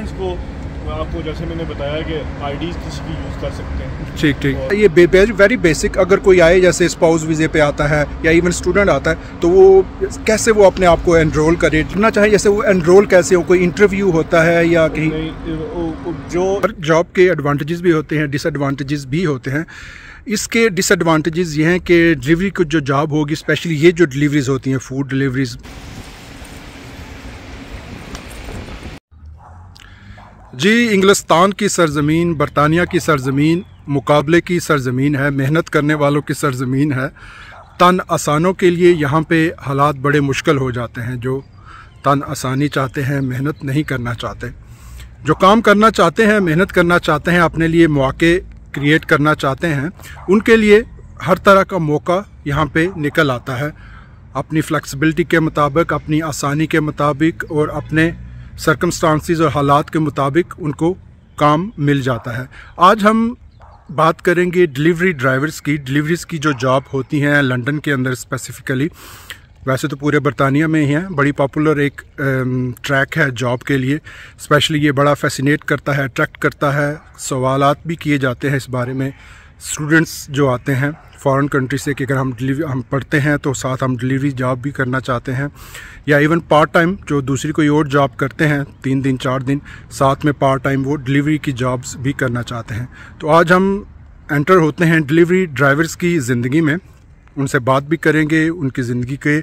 Students को आपको जैसे मैंने बताया कि आईडीज़ किसी की यूज़ कर सकते हैं। ठीक ठीक। ये वेरी बेसिक, अगर कोई आए जैसे स्पाउस वीज़े पे आता है या इवन स्टूडेंट आता है तो वो कैसे वो अपने आप को एनरोल करे, करना चाहे, जैसे वो एनरोल कैसे हो, कोई इंटरव्यू होता है या कहीं जो जॉब के एडवांटेजेस भी होते हैं, डिसएडवांटेजेस भी होते हैं। इसके डिसएडवांटेजेस ये हैं कि डिलीवरी को जो जॉब होगी, स्पेशली ये जो डिलीवरीज होती हैं, फूड डिलीवरीज, जी इंग्लिस्तान की सरज़मीन, बरतानिया की सरज़मीन, मुकाबले की सरज़मीन है, मेहनत करने वालों की सरज़मीन है। तन आसानों के लिए यहाँ पे हालात बड़े मुश्किल हो जाते हैं। जो तन आसानी चाहते हैं, मेहनत नहीं करना चाहते, जो काम करना चाहते हैं, मेहनत करना चाहते हैं, अपने लिए मौके क्रिएट करना चाहते हैं, उनके लिए हर तरह का मौका यहाँ पे निकल आता है। अपनी फ्लेक्सिबिलिटी के मुताबिक, अपनी आसानी के मुताबिक और अपने सर्कमस्टांसिस और हालात के मुताबिक उनको काम मिल जाता है। आज हम बात करेंगे डिलीवरी ड्राइवर्स की। डिलीवरीज की जो जॉब होती हैं लंदन के अंदर स्पेसिफ़िकली, वैसे तो पूरे बरतानिया में ही हैं, बड़ी पॉपुलर एक ट्रैक है जॉब के लिए। स्पेशली ये बड़ा फैसिनेट करता है, अट्रैक्ट करता है, सवालात भी किए जाते हैं इस बारे में। स्टूडेंट्स जो आते हैं फॉरेन कंट्री से कि अगर हम पढ़ते हैं तो साथ हम डिलीवरी जॉब भी करना चाहते हैं, या इवन पार्ट टाइम जो दूसरी कोई और जॉब करते हैं 3 दिन 4 दिन, साथ में पार्ट टाइम वो डिलीवरी की जॉब्स भी करना चाहते हैं। तो आज हम एंटर होते हैं डिलीवरी ड्राइवर्स की ज़िंदगी में, उनसे बात भी करेंगे, उनकी ज़िंदगी के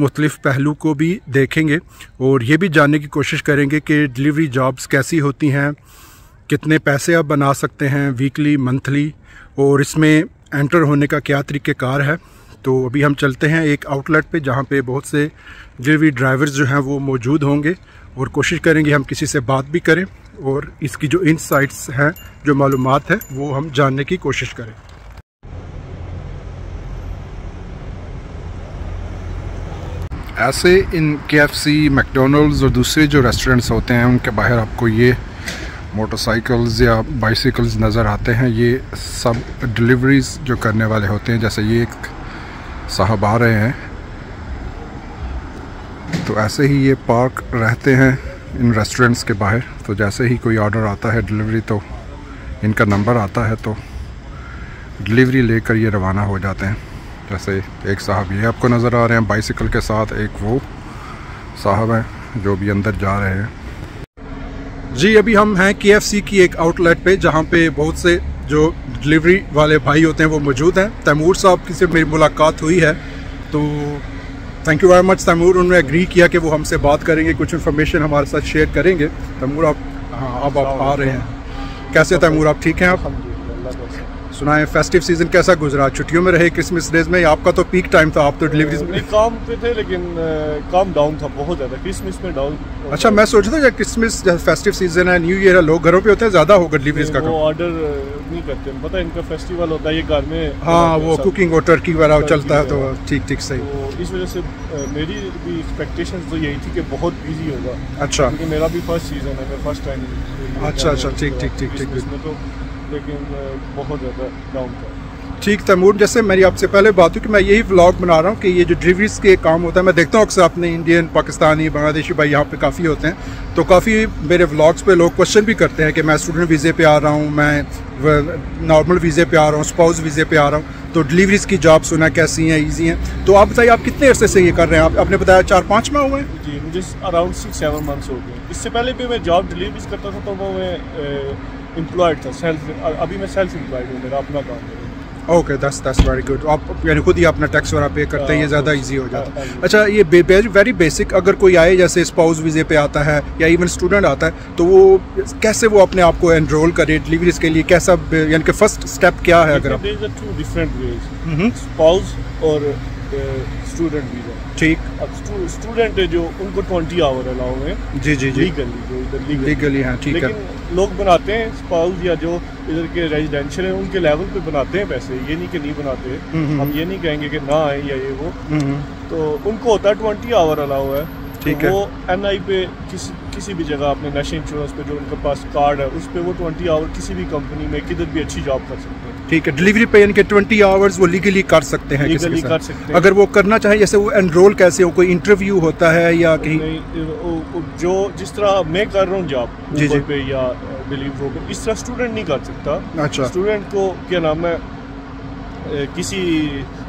मुख्तलिफ़ पहलू को भी देखेंगे और ये भी जानने की कोशिश करेंगे कि डिलीवरी जॉब्स कैसी होती हैं, कितने पैसे आप बना सकते हैं वीकली, मंथली, और इसमें एंटर होने का क्या तरीक़ेकार है। तो अभी हम चलते हैं एक आउटलेट पे जहाँ पे बहुत से डिलीवरी ड्राइवर्स जो हैं वो मौजूद होंगे और कोशिश करेंगे हम किसी से बात भी करें और इसकी जो इनसाइट्स हैं, जो मालूमात है, वो हम जानने की कोशिश करें। ऐसे इन KFC, मैकडोनल्ड्स और दूसरे जो रेस्टोरेंट्स होते हैं उनके बाहर आपको ये मोटरसाइकिल्स या बाइसिकल्स नज़र आते हैं। ये सब डिलीवरीज जो करने वाले होते हैं। जैसे ये एक साहब आ रहे हैं, तो ऐसे ही ये पार्क रहते हैं इन रेस्टोरेंट्स के बाहर। तो जैसे ही कोई ऑर्डर आता है डिलीवरी, तो इनका नंबर आता है, तो डिलीवरी लेकर ये रवाना हो जाते हैं। जैसे एक साहब ये आपको नज़र आ रहे हैं बाइसिकल के साथ, एक वो साहब हैं जो भी अंदर जा रहे हैं। जी अभी हम हैं KFC की एक आउटलेट पे जहाँ पे बहुत से जो डिलीवरी वाले भाई होते हैं वो मौजूद हैं। तैमूर साहब की से मेरी मुलाकात हुई है, तो thank you very much Taimur. उन्होंने एग्री किया कि वो हमसे बात करेंगे, कुछ इन्फॉर्मेशन हमारे साथ शेयर करेंगे। तैमूर आप, हाँ अब आप आ रहे हैं। कैसे तैमूर, आप ठीक हैं? आप सुनाएं, फेस्टिव सीजन कैसा गुजरा? छुट्टियों में रहे, क्रिसमस डेज में? आपका तो पीक टाइम था, आप तो डिलीवरीज में काम पे थे, लेकिन काम डाउन था बहुत ज़्यादा, क्रिसमस में डाउन। अच्छा, मैं सोच रहा था क्रिसमस फेस्टिव सीजन है, न्यू ईयर है, लोग घरों पे होते हैं, ज़्यादा होगा डिलीवरीज का। वो ऑर्डर नहीं करते, पता है इनका फेस्टिवल होता है ये घर में, हाँ वो कुकिंग और टर्की वगैरह चलता है, तो ठीक ठीक सही। तो इस वजह से मेरी भी एक्सपेक्टेशंस तो यही थी कि बहुत बिजी होगा। अच्छा, क्योंकि मेरा भी फर्स्ट सीजन है, मैं फर्स्ट टाइम। अच्छा ठीक ठीक ठीक ठीक, तो लेकिन बहुत ज़्यादा डाउन था। ठीक तैमूर, जैसे मेरी आपसे पहले बात हुई कि मैं यही व्लॉग बना रहा हूँ कि ये जो डिलीवरीज के काम होता है, मैं देखता हूँ अक्सर अपने इंडियन, पाकिस्तानी, बांग्लादेशी भाई यहाँ पे काफ़ी होते हैं, तो काफ़ी मेरे व्लॉग्स पे लोग क्वेश्चन भी करते हैं कि मैं स्टूडेंट वीज़े पे आ रहा हूँ, मैं नॉर्मल वीज़े पे आ रहा हूँ, स्पाउस वीज़े पे आ रहा हूँ, तो डिलीवरीज की जॉब सुना कैसी हैं, ईजी हैं? तो आप बताइए, आप कितने अर्से से ये कर रहे हैं? आपने बताया 4-5 माह हुए हैं? जी, मुझे अराउंड 6-7 मंथ्स हो गए। इससे पहले भी मैं जॉब डिलीवरीज करता था, तो वो मैं एम्प्लॉयड था, अभी मैं सेल्फ एम्प्लॉयड हूँ, मेरा अपना काम है। Okay, that's very good. आप यानी खुद ही अपना टैक्स वगैरह पे करते हैं, ये ज़्यादा इजी हो जाता है। अच्छा, ये वेरी बेसिक, अगर कोई आए जैसे स्पाउस वीज़े पे आता है या इवन स्टूडेंट आता है, तो वो कैसे वो अपने आप को एनरोल करे डिलीवरीज के लिए, कैसा यानी कि फर्स्ट स्टेप क्या है? अगर आप 2 डिफरेंट वेज, स्पाउस और स्टूडेंट वीज़ा। ठीक, अब स्टूडेंट है जो उनको 20 आवर अलाउ है, जी लीगली, जो इधर लीगली हैं, ठीक है। लेकिन लोग बनाते हैं स्पाउस या जो इधर के रेजिडेंशियल हैं उनके लेवल पे बनाते हैं पैसे, ये नहीं कि नहीं बनाते। हम ये नहीं कहेंगे कि ना आए या ये वो, तो उनको होता है 20 आवर अलाउ है। ठीक तो है। वो NI पे किसी भी जगह अपने नेशनल इंश्योरेंस पे जो उनके पास कार्ड है उस पे वो 20 आवर किसी भी कंपनी में किधर भी अच्छी जॉब कर सकते हैं। ठीक है, डिलीवरी पे यानी कि 20 आवर्स वो लीगली कर सकते हैं किसी के साथ। कर सकते हैं। अगर वो करना चाहे, जैसे वो एनरोल कैसे हो, कोई इंटरव्यू होता है या कहीं? नहीं, जो जिस तरह मैं कर रहा हूँ जॉब जी जी पे या डिलीवरी पे, इस तरह स्टूडेंट नहीं कर सकता। अच्छा, स्टूडेंट को क्या नाम है किसी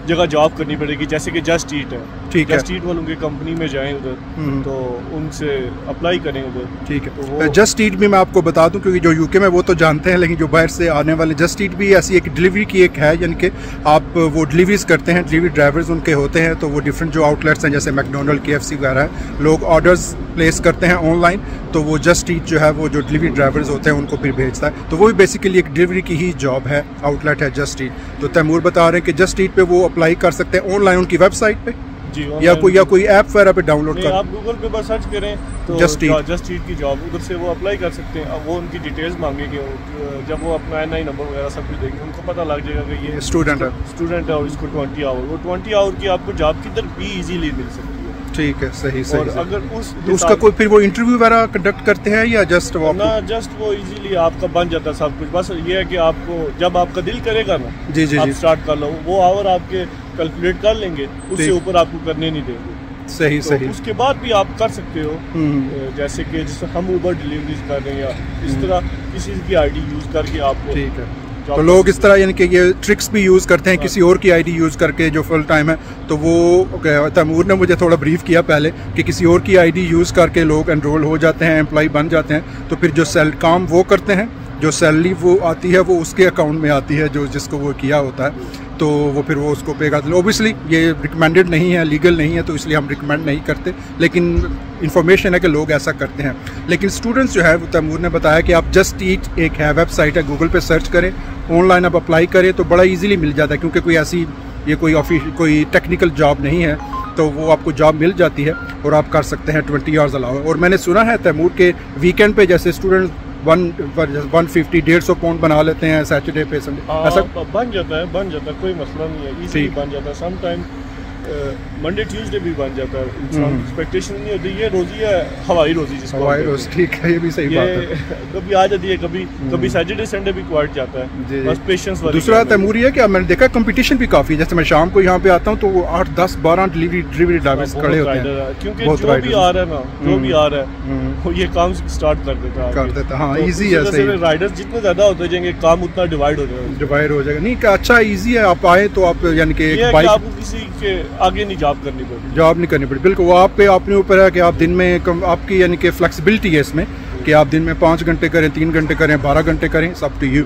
जगह जॉब करनी पड़ेगी, जैसे कि जस्ट ईट है। ठीक है, जस्ट ईट वालों की कंपनी में जाएं उधर, तो उनसे अप्लाई करें उधर। ठीक है। तो जस्ट ईट भी मैं आपको बता दूं, क्योंकि जो यूके में वो तो जानते हैं, लेकिन जो बाहर से आने वाले, जस्ट ईट भी ऐसी एक डिलीवरी की एक है, यानी कि आप वो डिलीवरीज करते हैं, डिलीवरी ड्राइवर्स उनके होते हैं, तो वो डिफरेंट जो आउटलेट्स हैं जैसे मैकडोनल्ड, KFC वगैरह है, लोग ऑर्डर्स प्लेस करते हैं ऑनलाइन, तो वो जस्ट ईट जो है वो जो डिलीवरी ड्राइवर्स होते हैं उनको फिर भेजता है। तो वो भी बेसिकली एक डिलीवरी की ही जॉब है, आउटलेट है जस्ट ईट। तो तैमूर बता रहे हैं कि जस्ट ईट पे वो अप्लाई कर सकते हैं ऑनलाइन उनकी वेबसाइट पे जी, या कोई ऐप वगैरह पे डाउनलोड कर। आप गूगल पे बस सर्च करें तो जस्ट ईट की जॉब, उधर से वो अप्लाई कर सकते हैं। अब वो उनकी डिटेल्स मांगेंगे, जब वो अपना NI नंबर वगैरह सब कुछ देंगे, उनको पता लग जाएगा कि ये स्टूडेंट है और इसको 20 आवर, वो 20 आवर की आपको जॉब किधर भी इजीली मिल सकती है। ठीक है, सही और सही। अगर तो उसका कोई फिर वो इंटरव्यू वगैरह कंडक्ट करते हैं या जस्ट वो ना, जस्ट वो इजीली आपका बन जाता है सब कुछ। बस ये है कि आपको जब आपका दिल करेगा ना, जी जी आप जी, स्टार्ट कर लो, वो आवर आपके कैलकुलेट कर लेंगे, उससे ऊपर आपको करने नहीं देंगे। सही तो सही। उसके बाद भी आप कर सकते हो, जैसे कि जैसे हम ऊबर डिलीवरीज कर रहे हैं या इस तरह किसी की ID यूज करके आपको। ठीक है, तो लोग इस तरह यानी कि ये ट्रिक्स भी यूज़ करते हैं, किसी और की ID यूज़ करके जो फुल टाइम है। तो वो तैमूर ने मुझे थोड़ा ब्रीफ किया पहले कि किसी और की ID यूज़ करके लोग एनरोल हो जाते हैं, एम्प्लॉय बन जाते हैं, तो फिर जो काम वो करते हैं, जो सैलरी वो आती है वो उसके अकाउंट में आती है, जो जिसको वो किया होता है, तो वो फिर वो उसको पे करते हैं। ओबियसली ये रिकमेंडेड नहीं है, लीगल नहीं है, तो इसलिए हम रिकमेंड नहीं करते, लेकिन इन्फॉर्मेशन है कि लोग ऐसा करते हैं। लेकिन स्टूडेंट्स जो है, वो तैमूर ने बताया कि आप जस्ट ईट एक है वेबसाइट है, गूगल पे सर्च करें, ऑनलाइन आप अप्लाई करें तो बड़ा इजीली मिल जाता है, क्योंकि कोई ऐसी ये कोई टेक्निकल जॉब नहीं है, तो वो आपको जॉब मिल जाती है और आप कर सकते हैं 20 आवर्स अलावा। और मैंने सुना है तैमूर के वीकेंड पे जैसे स्टूडेंट 150-150 पाउंड बना लेते हैं सैटरडे पे, संडे, ऐसा बन जाता है, कोई मसला नहीं है, इजीली बन जाता है। सम टाइम मंडे ट्यूसडे भी बन जाता है, इंसान एक्सपेक्टेशन नहीं होती। ये रोजी है, हवाई रोजी जिसको हवाई रोज, ठीक है, ये भी सही बात है। कभी आ जाती है, कभी सैटरडे संडे भी क्वाइट जाता है, बस पेशेंस वाली। दूसरा तैमूर है कि मैंने देखा कंपटीशन भी काफ़ी, जैसे मैं शाम को यहाँ पे आता हूँ तो 8, 10, 12 डिलीवरी ड्राइवर्स खड़े होते हैं, क्योंकि जो भी आ रहा है ना, जो भी आ रहा है वो ये काम स्टार्ट कर देता है। हाँ, ईजी है, सही। राइडर्स जितने ज़्यादा होते जाएंगे, काम उतना डिवाइड हो जाएगा। नहीं, अच्छा ईजी है, आप आए तो आप यानी कि आपको किसी के आगे नहीं जॉब करनी पड़ी, बिल्कुल। वो आप पे अपने ऊपर है कि आप दिन में आपकी यानी कि फ्लेक्सिबिलिटी है इसमें कि आप दिन में 5 घंटे करें, 3 घंटे करें, 12 घंटे करें, सब टू यू।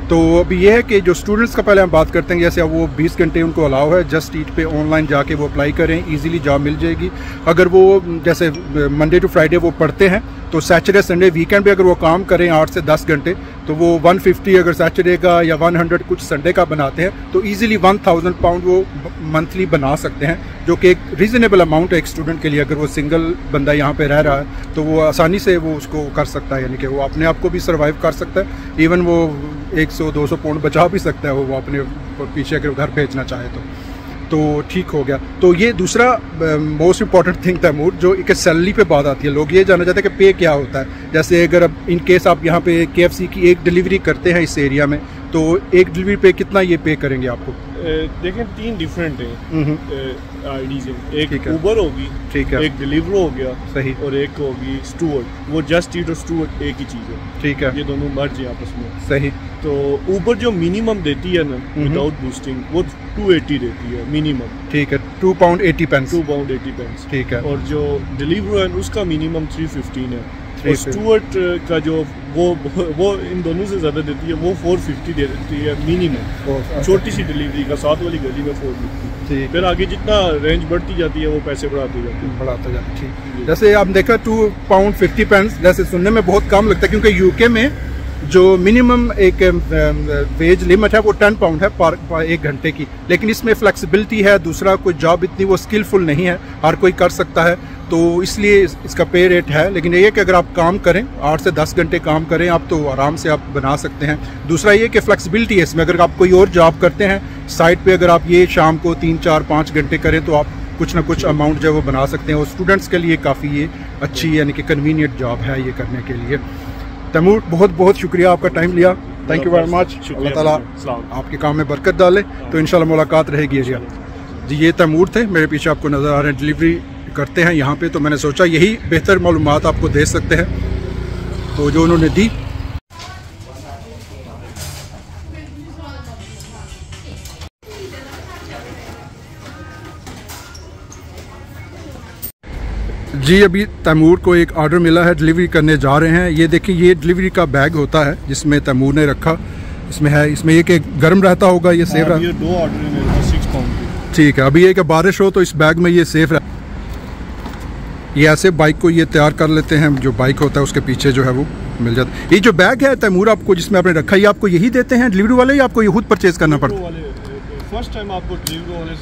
तो अभी ये है कि जो स्टूडेंट्स का पहले हम बात करते हैं, जैसे अब वो 20 घंटे उनको अलाउ है, जस्ट ईट पे ऑनलाइन जाके वो अप्लाई करें, इजीली जॉब मिल जाएगी। अगर वो जैसे मंडे टू फ्राइडे वो पढ़ते हैं, तो सैटरडे संडे वीकेंड पे अगर वो काम करें 8 से 10 घंटे, तो वो 150 अगर सैटरडे का या 100 कुछ संडे का बनाते हैं, तो ईजिली 1000 पाउंड वो मंथली बना सकते हैं, जो कि एक रीज़नेबल अमाउंट है एक स्टूडेंट के लिए। अगर वो सिंगल बंदा यहाँ पे रह रहा है तो वो आसानी से वो उसको कर सकता है, यानी कि वो अपने आप को भी सर्वाइव कर सकता है, इवन वो 100-200 पाउंड बचा भी सकता है वो अपने पीछे अगर घर भेजना चाहे तो ठीक हो गया। तो ये दूसरा मोस्ट इंपॉर्टेंट थिंग तैमूर, जो एक सैलरी पे बात आती है, लोग ये जानना चाहते हैं कि पे क्या होता है। जैसे अगर अब इन केस आप यहाँ पे KFC की एक डिलीवरी करते हैं इस एरिया में, तो एक डिलीवरी पे कितना ये पे करेंगे आपको? देखें, 3 डिफरेंट हैं आईडीज हैं। एक उबर होगी, ठीक है, एक डिलीवरो हो गया, सही, और एक होगी स्टूअर्ड। वो जस्ट ईट और स्टूअर्ड एक ही चीज़ है, ठीक है, ये दोनों मर्ज हैं आपस में, सही। तो उबर जो मिनिमम देती है ना विदाउट बूस्टिंग, वो 280 देती है मिनिमम, ठीक है, £2.80, £2.80, ठीक है। और जो डिलीवरो है उसका मिनिमम 315 है, और स्टूअर्ट का जो वो इन दोनों से ज़्यादा देती है, वो 450 दे देती है मिनिमम, छोटी सी डिलीवरी का, 7 वाली गली में 450। फिर आगे जितना रेंज बढ़ती जाती है वो पैसे बढ़ाते जाते हैं। जैसे आप देखा £2.50, जैसे सुनने में बहुत कम लगता है, क्योंकि यूके में जो मिनिमम एक वेज लिमिट है वो 10 पाउंड है पर 1 घंटे की, लेकिन इसमें फ्लेक्सिबिलिटी है। दूसरा, कोई जॉब इतनी वो स्किलफुल नहीं है, हर कोई कर सकता है, तो इसलिए इसका पे रेट है। लेकिन ये कि अगर आप काम करें 8 से 10 घंटे काम करें आप, तो आराम से आप बना सकते हैं। दूसरा ये कि फ्लेक्सिबिलिटी है इसमें, अगर आप कोई और जॉब करते हैं साइड पे, अगर आप ये शाम को 3, 4, 5 घंटे करें तो आप कुछ ना कुछ अमाउंट जो है वो बना सकते हैं, और स्टूडेंट्स के लिए काफ़ी ये अच्छी यानी कि कन्वीनियंट जॉब है ये करने के लिए। तैमूर बहुत बहुत शुक्रिया आपका टाइम लिया, थैंक यू वेरी मच। अल्लाह ताला आपके काम में बरकत डाले, तो इंशाल्लाह मुलाकात रहेगी एरिया। जी ये तैमूर थे, मेरे पीछे आपको नज़र आ रहे हैं, डिलीवरी करते हैं यहाँ पे, तो मैंने सोचा यही बेहतर मालूमात आपको दे सकते हैं, तो जो उन्होंने दी। जी अभी तैमूर को एक ऑर्डर मिला है, डिलीवरी करने जा रहे हैं। ये देखिए ये डिलीवरी का बैग होता है जिसमें तैमूर ने रखा, इसमें है, इसमें ये कि गर्म रहता होगा, ये सेफ है। ये 2 ऑर्डर है मेरे पास 6 पाउंड की। ठीक है, अभी ये कि बारिश हो तो इस बैग में ये सेफ है। ये ऐसे बाइक को ये तैयार कर लेते हैं, जो बाइक होता है उसके पीछे जो है वो मिल जाता है। ये जो बैग है तैमूर आपको जिसमें आपने रखा है, ये आपको यही देते हैं डिलीवरी वाले या आपको ये खुद परचेज करना पड़ता है? फर्स्ट टाइम आपको डिलीवरी वाले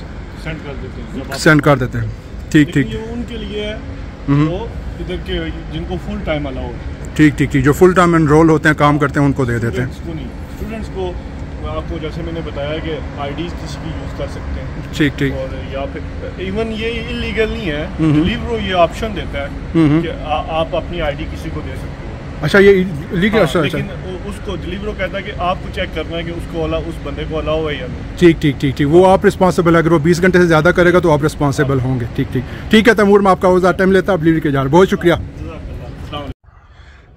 सेंड कर देते हैं, सेंड कर देते हैं। ठीक ठीक, ये उनके लिए तो इधर के जिनको फुल टाइम अलाउ है। ठीक ठीक ठीक, जो फुल टाइम एनरोल होते हैं, काम करते हैं, उनको दे देते हैं। स्टूडेंट्स को आपको जैसे मैंने बताया कि आईडीज किसी की यूज़ कर सकते हैं। ठीक ठीक, और या फिर इवन ये इलीगल नहीं है, डिलीवरो ये ऑप्शन देता है कि आप अपनी आईडी किसी को दे सकते हो। अच्छा ये लीगल? अच्छा लेकिन उसको डिलीवरो कहता है कि आपको चेक करना है कि उसको उस बंदे को अलाउ है या नहीं। ठीक ठीक ठीक ठीक, वो आप रिस्पॉन्सिबल है, अगर वो 20 घंटे से ज़्यादा करेगा तो आप रिस्पॉन्सिबल होंगे। ठीक ठीक ठीक है तैमूर, मैं आपका ज़्यादा टाइम लेता, आप डिलीवरी के जा रहे, बहुत शुक्रिया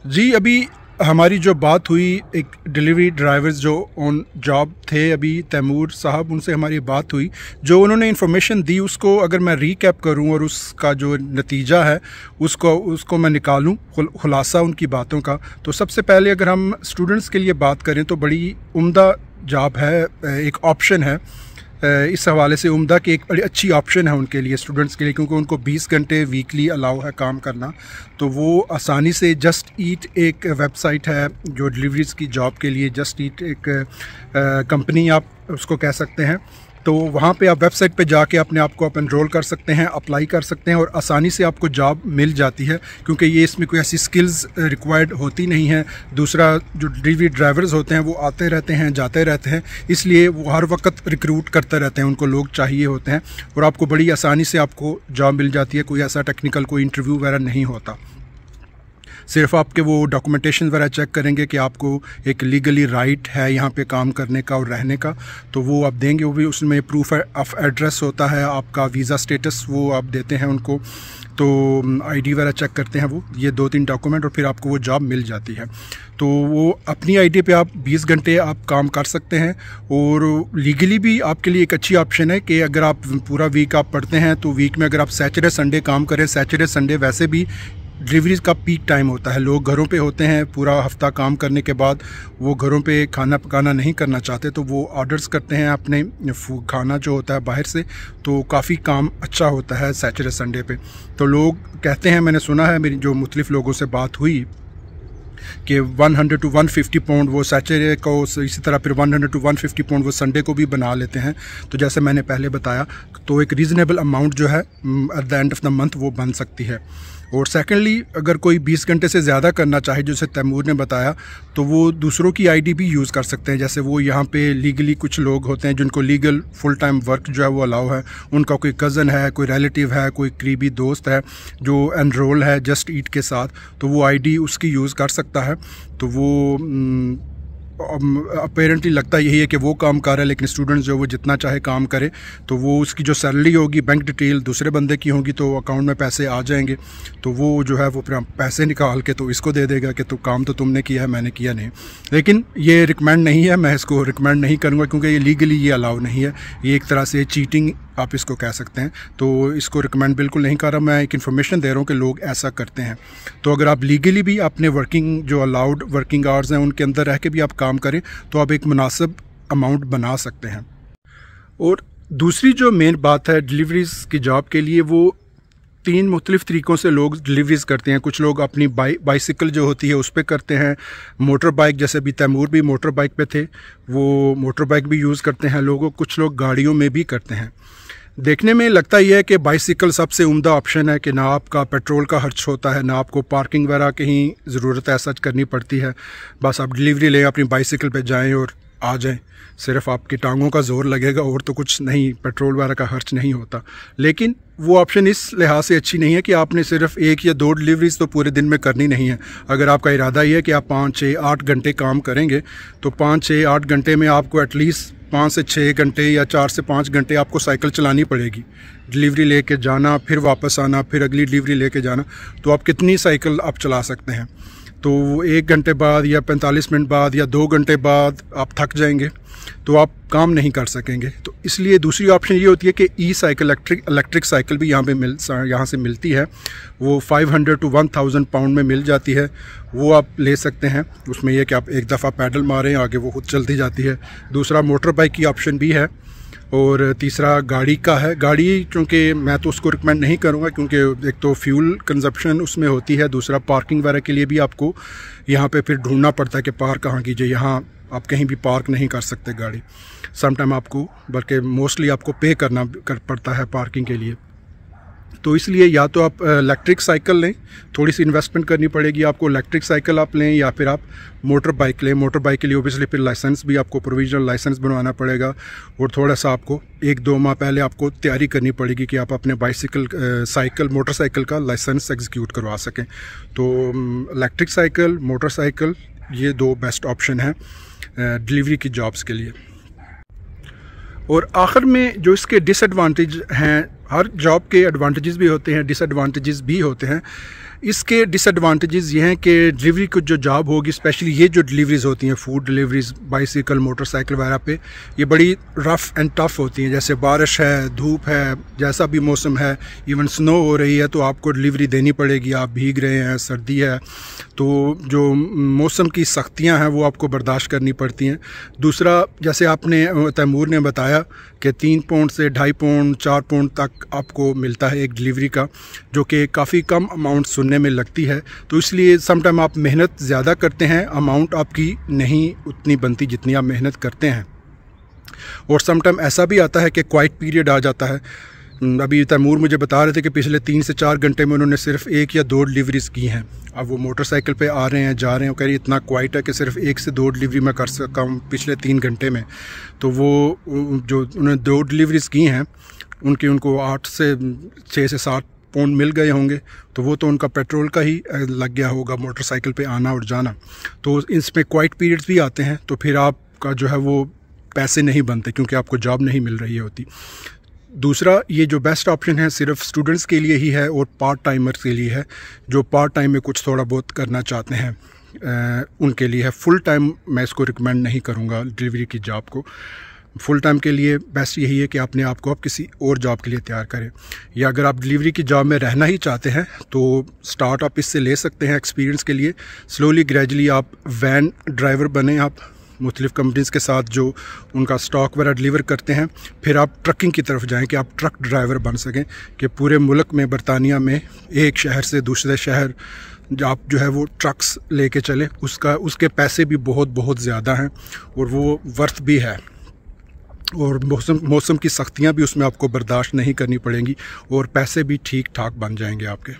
जी। अभी हमारी जो बात हुई एक डिलीवरी ड्राइवर्स जो ऑन जॉब थे, अभी तैमूर साहब, उनसे हमारी बात हुई, जो उन्होंने इन्फॉर्मेशन दी उसको अगर मैं रीकैप करूं और उसका जो नतीजा है उसको मैं निकालूं, खुलासा उनकी बातों का, तो सबसे पहले अगर हम स्टूडेंट्स के लिए बात करें तो बड़ी उम्दा जॉब है, एक ऑप्शन है इस हवाले से उम्दा कि एक बड़ी अच्छी ऑप्शन है उनके लिए, स्टूडेंट्स के लिए, क्योंकि उनको 20 घंटे वीकली अलाउ है काम करना। तो वो आसानी से जस्ट ईट एक वेबसाइट है जो डिलीवरीज़ की जॉब के लिए, जस्ट ईट एक कंपनी आप उसको कह सकते हैं। तो वहाँ पे आप वेबसाइट पे जाके अपने आप को आप एनरोल कर सकते हैं, अप्लाई कर सकते हैं और आसानी से आपको जॉब मिल जाती है, क्योंकि ये इसमें कोई ऐसी स्किल्स रिक्वायर्ड होती नहीं है। दूसरा जो डिलीवरी ड्राइवर्स होते हैं वो आते रहते हैं, जाते रहते हैं, इसलिए वो हर वक्त रिक्रूट करते रहते हैं, उनको लोग चाहिए होते हैं और आपको बड़ी आसानी से आपको जॉब मिल जाती है। कोई ऐसा टेक्निकल कोई इंटरव्यू वगैरह नहीं होता, सिर्फ आपके वो डॉक्यूमेंटेशन वगैरह चेक करेंगे कि आपको एक लीगली राइट है यहाँ पे काम करने का और रहने का, तो वो आप देंगे। वो भी उसमें प्रूफ ऑफ एड्रेस होता है, आपका वीज़ा स्टेटस वो आप देते हैं उनको, तो आईडी वगैरह चेक करते हैं वो, ये 2-3 डॉक्यूमेंट, और फिर आपको वो जॉब मिल जाती है। तो वो अपनी आईडी पे आप 20 घंटे आप काम कर सकते हैं और लीगली भी आपके लिए एक अच्छी ऑप्शन है कि अगर आप पूरा वीक आप पढ़ते हैं तो वीक में अगर आप सैटरडे संडे काम करें, सैटरडे संडे वैसे भी डिलीवरीज़ का पीक टाइम होता है, लोग घरों पे होते हैं, पूरा हफ्ता काम करने के बाद वो घरों पे खाना पकाना नहीं करना चाहते, तो वो ऑर्डर्स करते हैं अपने खाना जो होता है बाहर से, तो काफ़ी काम अच्छा होता है सैटरडे संडे पे। तो लोग कहते हैं, मैंने सुना है, मेरी जो मुख्तलिफ़ लोगों से बात हुई कि 100 to 150 पाउंड वो सैटरडे को, इसी तरह फिर 100 to 150 पाउंड वो संडे को भी बना लेते हैं। तो जैसे मैंने पहले बताया, तो एक रीज़नेबल अमाउंट जो है at the end of the month वो बन सकती है। और सेकेंडली अगर कोई 20 घंटे से ज़्यादा करना चाहे, जैसे तैमूर ने बताया, तो वो दूसरों की आईडी भी यूज़ कर सकते हैं। जैसे वो यहाँ पे लीगली कुछ लोग होते हैं जिनको लीगल फुल टाइम वर्क जो है वो अलाउ है, उनका कोई कज़न है, कोई रिलेटिव है, कोई करीबी दोस्त है जो एनरोल है जस्ट ईट के साथ, तो वो आईडी उसकी यूज़ कर सकता है। तो वो अपेरेंटली लगता यही है कि वो काम कर रहा है, लेकिन स्टूडेंट्स जो वो जितना चाहे काम करे, तो वो उसकी जो सैलरी होगी बैंक डिटेल दूसरे बंदे की होगी, तो अकाउंट में पैसे आ जाएंगे, तो वो जो है वो फिर पैसे निकाल के तो इसको दे देगा कि तो काम तो तुमने किया है, मैंने किया नहीं। लेकिन ये रिकमेंड नहीं है, मैं इसको रिकमेंड नहीं करूँगा, क्योंकि ये लीगली ये अलाउ नहीं है, ये एक तरह से चीटिंग आप इसको कह सकते हैं। तो इसको रिकमेंड बिल्कुल नहीं कर रहा, मैं एक इन्फॉर्मेशन दे रहा हूँ कि लोग ऐसा करते हैं। तो अगर आप लीगली भी अपने वर्किंग जो अलाउड वर्किंग आवर्स हैं उनके अंदर रह के भी आप काम करें, तो आप एक मुनासिब अमाउंट बना सकते हैं। और दूसरी जो मेन बात है डिलीवरीज़ की जॉब के लिए, वो 3 मुख्तलिफ़ तरीक़ों से लोग डिलीवरीज़ करते हैं। कुछ लोग अपनी बाइसिकल जो होती है उस पर करते हैं, मोटर बाइक, जैसे अभी तैमूर भी मोटर बाइक पे थे, वो मोटर बाइक भी यूज़ करते हैं लोगों। कुछ लोग गाड़ियों में भी करते हैं। देखने में लगता यह है कि बाइसिकल सबसे उम्दा ऑप्शन है कि ना आपका पेट्रोल का खर्च होता है, ना आपको पार्किंग वगैरह कहीं ज़रूरत ऐसा करनी पड़ती है। बस आप डिलीवरी लें, अपनी बाइसिकल पे जाएं और आ जाएं, सिर्फ आपकी टांगों का ज़ोर लगेगा और तो कुछ नहीं, पेट्रोल वगैरह का खर्च नहीं होता। लेकिन वो ऑप्शन इस लिहाज से अच्छी नहीं है कि आपने सिर्फ 1 या 2 डिलीवरीज तो पूरे दिन में करनी नहीं है। अगर आपका इरादा ये है कि आप 5, 6, 8 घंटे काम करेंगे तो 5, 6, 8 घंटे में आपको एटलीस्ट 5 से 6 घंटे या 4 से 5 घंटे आपको साइकिल चलानी पड़ेगी। डिलीवरी लेके जाना, फिर वापस आना, फिर अगली डिलीवरी लेके जाना, तो आप कितनी साइकिल आप चला सकते हैं? तो 1 घंटे बाद या 45 मिनट बाद या 2 घंटे बाद आप थक जाएंगे, तो आप काम नहीं कर सकेंगे। तो इसलिए दूसरी ऑप्शन ये होती है कि ई साइकिल, इलेक्ट्रिक साइकिल भी यहाँ से मिलती है। वो 500 to 1000 पाउंड में मिल जाती है, वो आप ले सकते हैं। उसमें यह कि आप एक दफ़ा पैडल मारें, आगे वो खुद चलती जाती है। दूसरा मोटर बाइक की ऑप्शन भी है, और तीसरा गाड़ी का है। गाड़ी चूँकि मैं तो उसको रिकमेंड नहीं करूँगा, क्योंकि एक तो फ्यूल कंजप्शन उसमें होती है, दूसरा पार्किंग वगैरह के लिए भी आपको यहाँ पे फिर ढूंढना पड़ता है कि पार्क कहाँ कीजिए। यहाँ आप कहीं भी पार्क नहीं कर सकते गाड़ी, समटाइम आपको, बल्कि मोस्टली आपको पे करना पड़ता है पार्किंग के लिए। तो इसलिए या तो आप इलेक्ट्रिक साइकिल लें, थोड़ी सी इन्वेस्टमेंट करनी पड़ेगी आपको, इलेक्ट्रिक साइकिल आप लें, या फिर आप मोटर बाइक लें। मोटर बाइक के लिए ओबियसली फिर लाइसेंस भी आपको, प्रोविजनल लाइसेंस बनवाना पड़ेगा, और थोड़ा सा आपको 1-2 माह पहले आपको तैयारी करनी पड़ेगी कि आप अपने मोटरसाइकिल का लाइसेंस एग्जीक्यूट करवा सकें। तो इलेक्ट्रिक साइकिल, मोटरसाइकिल, ये 2 बेस्ट ऑप्शन हैं डिलीवरी की जॉब्स के लिए। और आखिर में जो इसके डिसएडवांटेज हैं, हर जॉब के एडवांटेजेस भी होते हैं, डिसएडवांटेजेस भी होते हैं। इसके डिसएडवांटेजेस ये हैं कि डिलीवरी की जो जॉब होगी, स्पेशली ये जो डिलीवरीज होती हैं, फूड डिलीवरीज, बाइसिकल, मोटरसाइकिल वगैरह पे, ये बड़ी रफ़ एंड टफ़ होती हैं। जैसे बारिश है, धूप है, जैसा भी मौसम है, इवन स्नो हो रही है, तो आपको डिलीवरी देनी पड़ेगी। आप भीग रहे हैं, सर्दी है, तो जो मौसम की सख्तियाँ हैं वो आपको बर्दाश्त करनी पड़ती हैं। दूसरा, जैसे आपने तैमूर ने बताया कि 3 पाउंड से 2.5 पाउंड 4 पाउंड तक आपको मिलता है एक डिलीवरी का, जो कि काफ़ी कम अमाउंट सुनने में लगती है। तो इसलिए समटाइम आप मेहनत ज़्यादा करते हैं, अमाउंट आपकी नहीं उतनी बनती जितनी आप मेहनत करते हैं। और समटाइम ऐसा भी आता है कि क्वाइट पीरियड आ जाता है। अभी तैमूर मुझे बता रहे थे कि पिछले 3 से 4 घंटे में उन्होंने सिर्फ 1 या 2 डिलीवरीज की हैं। अब वो मोटरसाइकिल पे आ रहे हैं, जा रहे हैं, वो कह रही इतना क्वाइट है कि सिर्फ 1 से 2 डिलीवरी मैं कर सका हूँ पिछले 3 घंटे में। तो वो जो उन्होंने 2 डिलीवरीज की हैं, उनको 8 से 6 से 7 पाउंड मिल गए होंगे, तो वो तो उनका पेट्रोल का ही लग गया होगा मोटरसाइकिल पे आना और जाना। तो इसमें क्वाइट पीरियड्स भी आते हैं, तो फिर आपका जो है वो पैसे नहीं बनते, क्योंकि आपको जॉब नहीं मिल रही होती। दूसरा, ये जो बेस्ट ऑप्शन है सिर्फ स्टूडेंट्स के लिए ही है और पार्ट टाइमर्स के लिए है, जो पार्ट टाइम में कुछ थोड़ा बहुत करना चाहते हैं, उनके लिए है। फुल टाइम मैं इसको रिकमेंड नहीं करूँगा डिलीवरी की जॉब को। फुल टाइम के लिए बेस्ट यही है कि अपने आप को आप किसी और जॉब के लिए तैयार करें, या अगर आप डिलीवरी की जॉब में रहना ही चाहते हैं तो स्टार्ट आप इससे ले सकते हैं एक्सपीरियंस के लिए। स्लोली ग्रेजुअली आप वैन ड्राइवर बने, आप मुख्तलिफ़ कंपनीज़ के साथ जो उनका स्टॉक वगैरह डिलीवर करते हैं, फिर आप ट्रकिंग की तरफ जाएं कि आप ट्रक ड्राइवर बन सकें, कि पूरे मुल्क में, बरतानिया में, एक शहर से दूसरे शहर आप जो है वो ट्रक्स लेके चले। उसके पैसे भी बहुत ज़्यादा हैं और वो वर्थ भी है, और मौसम की सख्तियाँ भी उसमें आपको बर्दाश्त नहीं करनी पड़ेंगी, और पैसे भी ठीक ठाक बन जाएंगे आपके।